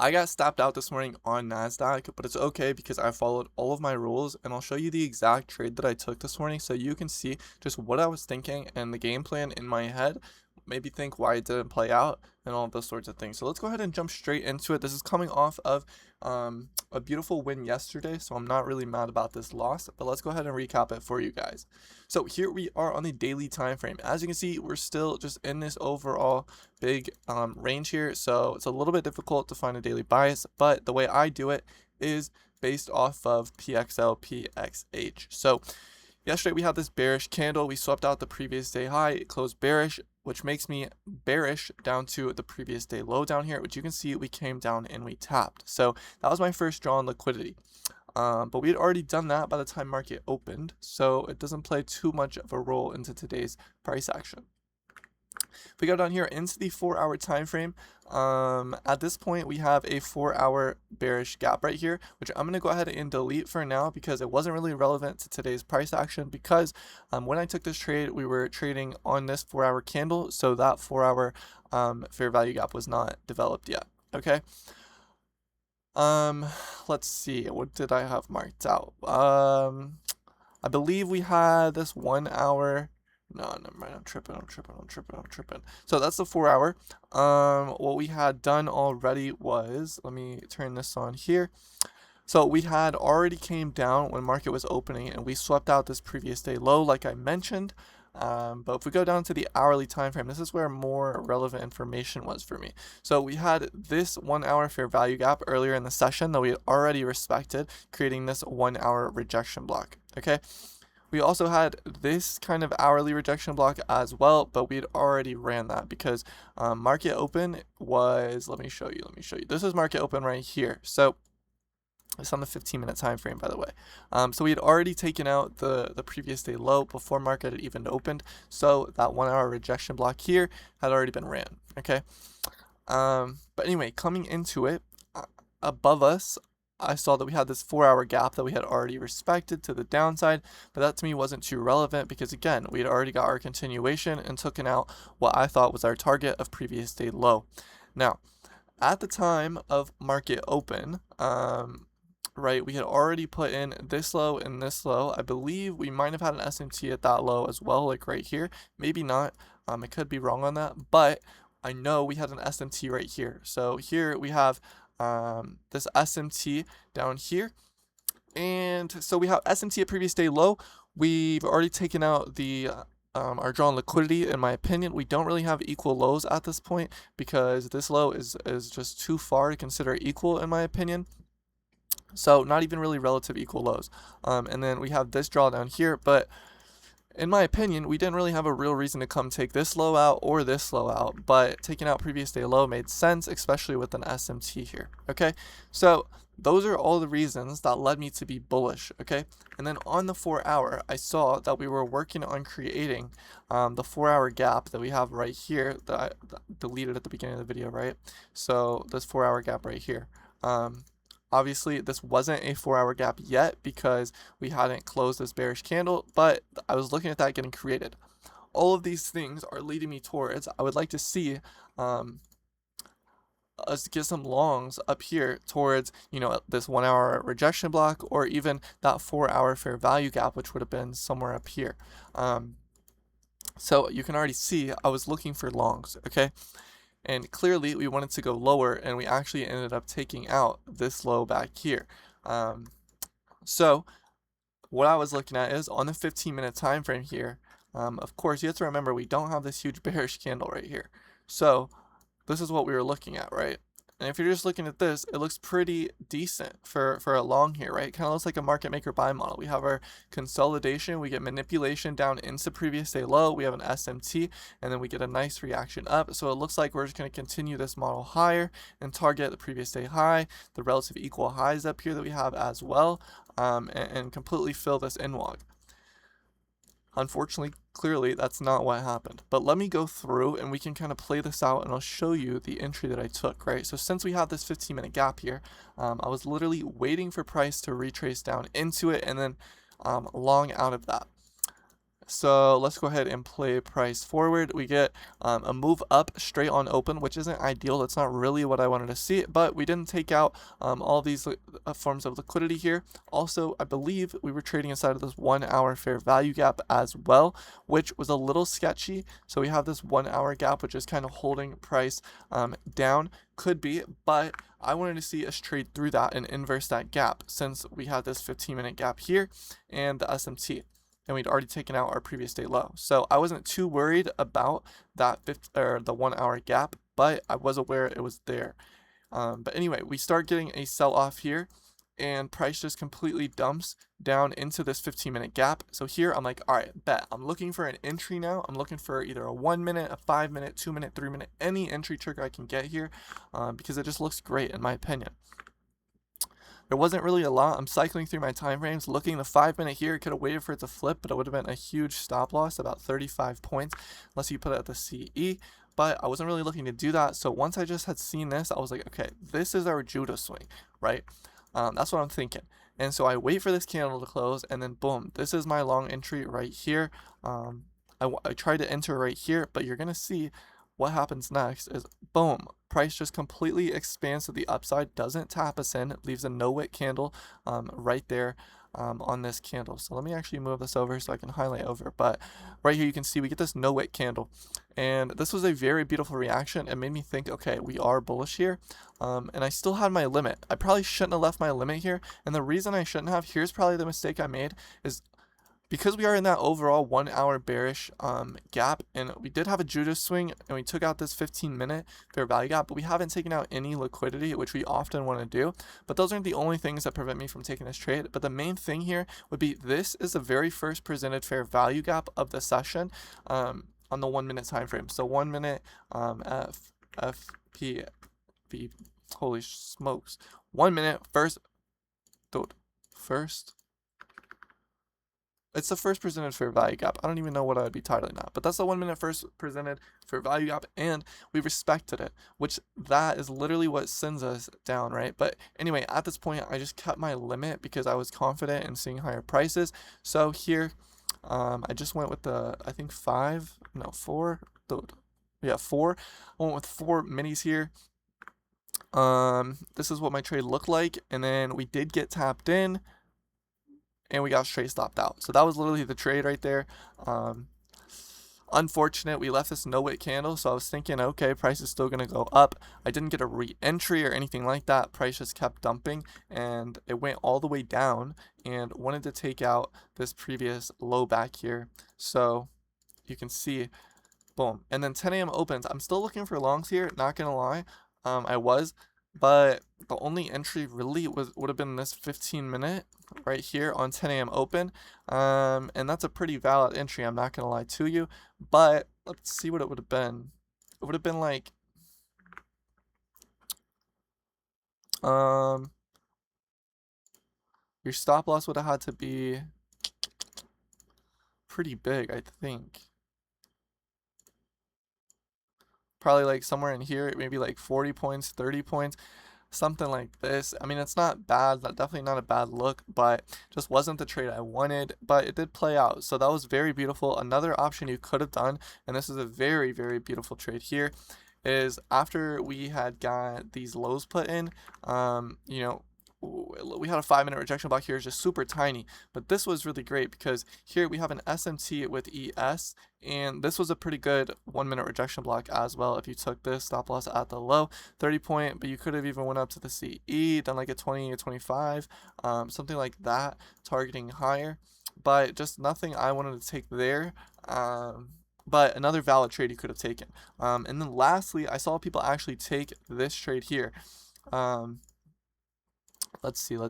I got stopped out this morning on NASDAQ, but it's okay because I followed all of my rules, and I'll show you the exact trade that I took this morning so you can see just what I was thinking and the game plan in my head. Maybe think why it didn't play out and all of those sorts of things. So let's go ahead and jump straight into it. This is coming off of a beautiful win yesterday, so I'm not really mad about this loss, but let's go ahead and recap it for you guys. So here we are on the daily time frame. As you can see, we're still just in this overall big range here, so it's a little bit difficult to find a daily bias, but the way I do it is based off of PXL PXH. So yesterday we had this bearish candle. We swept out the previous day high. It closed bearish, which makes me bearish down to the previous day low down here, which you can see we came down and we tapped. So that was my first draw on liquidity. But we had already done that by the time market opened, so it doesn't play too much of a role into today's price action. If we go down here into the 4-hour time frame, at this point we have a 4-hour bearish gap right here, which I'm going to go ahead and delete for now because it wasn't really relevant to today's price action, because when I took this trade we were trading on this 4-hour candle, so that 4-hour fair value gap was not developed yet. Okay, let's see, what did I have marked out? I believe we had this 1 hour. No, never mind. I'm tripping. So that's the 4-hour. What we had done already was, let me turn this on here. So we had already came down when market was opening, and we swept out this previous day low, like I mentioned. But if we go down to the hourly time frame, this is where more relevant information was for me. So we had this 1 hour fair value gap earlier in the session that we had already respected, creating this 1 hour rejection block. Okay. We also had this kind of hourly rejection block as well, but we had already ran that because market open was, let me show you. This is market open right here. So it's on the 15-minute time frame, by the way. So we had already taken out the previous day low before market had even opened. So that 1 hour rejection block here had already been ran. Okay. But anyway, coming into it, above us, I saw that we had this 4-hour gap that we had already respected to the downside, but that to me wasn't too relevant because, again, we had already got our continuation and taken out what I thought was our target of previous day low. Now, at the time of market open, right, we had already put in this low and this low. I believe we might have had an SMT at that low as well, like right here. Maybe not. I could be wrong on that, but I know we had an SMT right here. So here we have this SMT down here, and so we have SMT at previous day low. We've already taken out the our drawn liquidity. In my opinion, we don't really have equal lows at this point because this low is just too far to consider equal, in my opinion. So not even really relative equal lows. And then we have this draw down here, but in my opinion, we didn't really have a real reason to come take this low out or this low out, but taking out previous day low made sense, especially with an SMT here. Okay, so those are all the reasons that led me to be bullish. Okay, and then on the 4-hour, I saw that we were working on creating the 4-hour gap that we have right here that I deleted at the beginning of the video, right? So this 4-hour gap right here. Obviously, this wasn't a 4-hour gap yet because we hadn't closed this bearish candle, but I was looking at that getting created. All of these things are leading me towards, I would like to see us get some longs up here towards, you know, this 1 hour rejection block, or even that 4-hour fair value gap, which would have been somewhere up here. So you can already see I was looking for longs, okay? And clearly we wanted to go lower, and we actually ended up taking out this low back here. So what I was looking at is on the 15-minute time frame here. Of course, you have to remember we don't have this huge bearish candle right here. So this is what we were looking at, right? And if you're just looking at this, it looks pretty decent for a long here, right? It kind of looks like a market maker buy model. We have our consolidation, we get manipulation down into previous day low, we have an SMT, and then we get a nice reaction up. So it looks like we're just going to continue this model higher and target the previous day high, the relative equal highs up here that we have as well, and completely fill this INWOG. Unfortunately, clearly, that's not what happened. But let me go through and we can kind of play this out, and I'll show you the entry that I took, right? So since we have this 15-minute gap here, I was literally waiting for price to retrace down into it and then long out of that. So let's go ahead and play price forward. We get a move up straight on open, which isn't ideal. That's not really what I wanted to see, but we didn't take out all these forms of liquidity here. Also, I believe we were trading inside of this 1 hour fair value gap as well, which was a little sketchy. So we have this 1 hour gap, which is kind of holding price down. Could be, but I wanted to see us trade through that and inverse that gap since we had this 15-minute gap here and the SMT. And we'd already taken out our previous day low. So I wasn't too worried about that the 1 hour gap, but I was aware it was there. But anyway, we start getting a sell off here and price just completely dumps down into this 15-minute gap. So here I'm like, all right, bet. I'm looking for an entry now. I'm looking for either a 1 minute, a 5 minute, 2 minute, 3 minute, any entry trigger I can get here because it just looks great in my opinion. There wasn't really a lot. I'm cycling through my time frames, looking the 5 minute here. Could have waited for it to flip, but it would have been a huge stop loss, about 35 points, unless you put it at the CE. But I wasn't really looking to do that. So once I just had seen this, I was like, okay, this is our judo swing, right? That's what I'm thinking. And so I wait for this candle to close, and then boom, this is my long entry right here. I tried to enter right here, but you're gonna see what happens next is boom, price just completely expands to the upside, doesn't tap us in, leaves a no wick candle right there on this candle. So let me actually move this over so I can highlight over. But right here you can see we get this no wick candle, and this was a very beautiful reaction. It made me think, okay, we are bullish here, and I still had my limit. I probably shouldn't have left my limit here, and the reason I shouldn't have, here's probably the mistake I made, is because we are in that overall 1 hour bearish gap, and we did have a judo swing and we took out this 15-minute fair value gap, but we haven't taken out any liquidity, which we often want to do. But those aren't the only things that prevent me from taking this trade. But the main thing here would be this is the very first presented fair value gap of the session on the 1 minute time frame. So 1 minute FP, holy smokes, 1 minute first, dude, first. It's the first presented fair value gap. I don't even know what I would be titling that, but that's the 1 minute first presented fair value gap, and we respected it, which that is literally what sends us down, right? But anyway, at this point, I just kept my limit because I was confident in seeing higher prices. So here, I just went with the, I think 4. Yeah, 4. I went with 4 minis here. This is what my trade looked like, and then we did get tapped in, and we got straight stopped out. So that was literally the trade right there. Unfortunate, we left this no wick candle, so I was thinking, okay, price is still gonna go up. I didn't get a re-entry or anything like that. Price just kept dumping, and it went all the way down, and wanted to take out this previous low back here. So you can see, boom, and then 10 a.m. opens. I'm still looking for longs here, not gonna lie. I was, but the only entry really would have been this 15-minute right here on 10 a.m. open, and that's a pretty valid entry, I'm not gonna lie to you. But let's see what it would have been. It would have been like your stop loss would have had to be pretty big, I think. Probably like somewhere in here, maybe like 40 points, 30 points, something like this. I mean, it's not bad, definitely not a bad look, but just wasn't the trade I wanted, but it did play out. So that was very beautiful. Another option you could have done, and this is a very, very beautiful trade here, is after we had got these lows put in, you know, we had a 5-minute rejection block here, is just super tiny, but this was really great because here we have an SMT with ES, and this was a pretty good 1 minute rejection block as well. If you took this stop loss at the low 30 point, but you could have even went up to the CE, done like a 20 or 25, something like that, targeting higher, but just nothing I wanted to take there. But another valid trade you could have taken. And then lastly, I saw people actually take this trade here. Let's see. There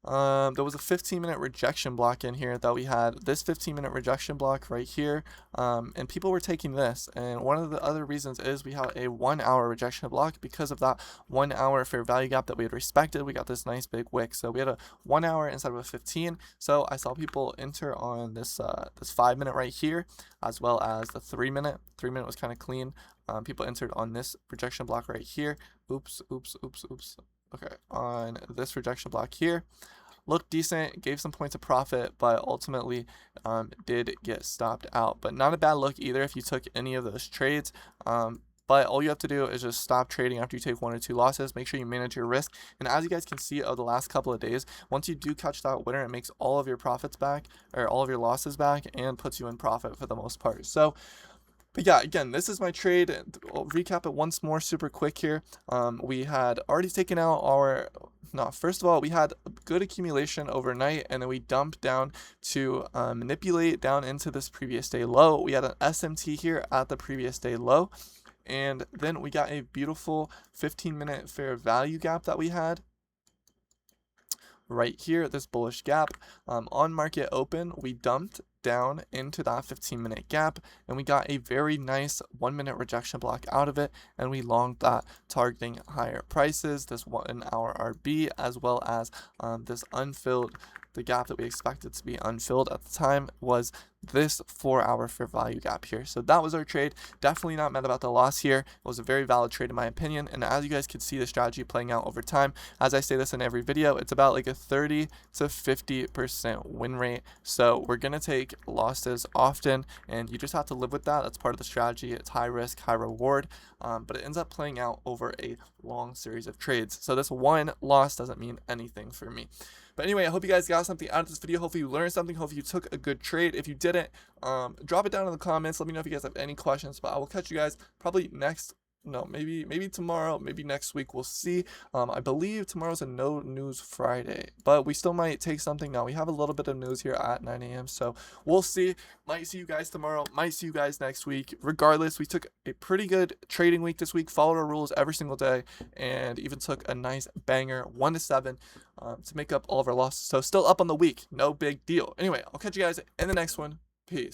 was a 15-minute rejection block in here that we had. This 15-minute rejection block right here, and people were taking this. And one of the other reasons is we have a 1 hour rejection block because of that 1 hour fair value gap that we had respected. We got this nice big wick, so we had a 1 hour instead of a 15. So I saw people enter on this this 5-minute right here, as well as the 3-minute. 3-minute was kind of clean. People entered on this rejection block right here. Oops. Okay, on this rejection block here. looked decent, gave some points of profit, but ultimately did get stopped out. But not a bad look either if you took any of those trades. But all you have to do is just stop trading after you take 1 or 2 losses. Make sure you manage your risk. And as you guys can see over the last couple of days, once you do catch that winner, it makes all of your profits back, or all of your losses back, and puts you in profit for the most part. So, but yeah, again, this is my trade. I'll recap it once more super quick here. We had already taken out our... No, first of all, we had good accumulation overnight, and then we dumped down to manipulate down into this previous day low. We had an SMT here at the previous day low. And then we got a beautiful 15-minute fair value gap that we had right here, this bullish gap. On market open, we dumped down into that 15-minute gap, and we got a very nice 1-minute rejection block out of it, and we longed that, targeting higher prices, this 1 hour RB, as well as this unfilled. The gap that we expected to be unfilled at the time was this 4-hour fair value gap here. So that was our trade. Definitely not mad about the loss here. It was a very valid trade in my opinion. And as you guys can see the strategy playing out over time, as I say this in every video, it's about like a 30 to 50% win rate. So we're going to take losses often, and you just have to live with that. That's part of the strategy. It's high risk, high reward. But it ends up playing out over a long series of trades. So this one loss doesn't mean anything for me. But anyway, I hope you guys got something out of this video. Hopefully you learned something. Hopefully you took a good trade. If you didn't, drop it down in the comments. Let me know if you guys have any questions. But I will catch you guys probably maybe tomorrow, maybe next week. We'll see. I believe tomorrow's a no news Friday, but we still might take something now. We have a little bit of news here at 9 a.m. So we'll see. Might see you guys tomorrow. Might see you guys next week. Regardless, we took a pretty good trading week this week. Followed our rules every single day, and even took a nice banger 1-7 to make up all of our losses. So still up on the week. No big deal. Anyway, I'll catch you guys in the next one. Peace.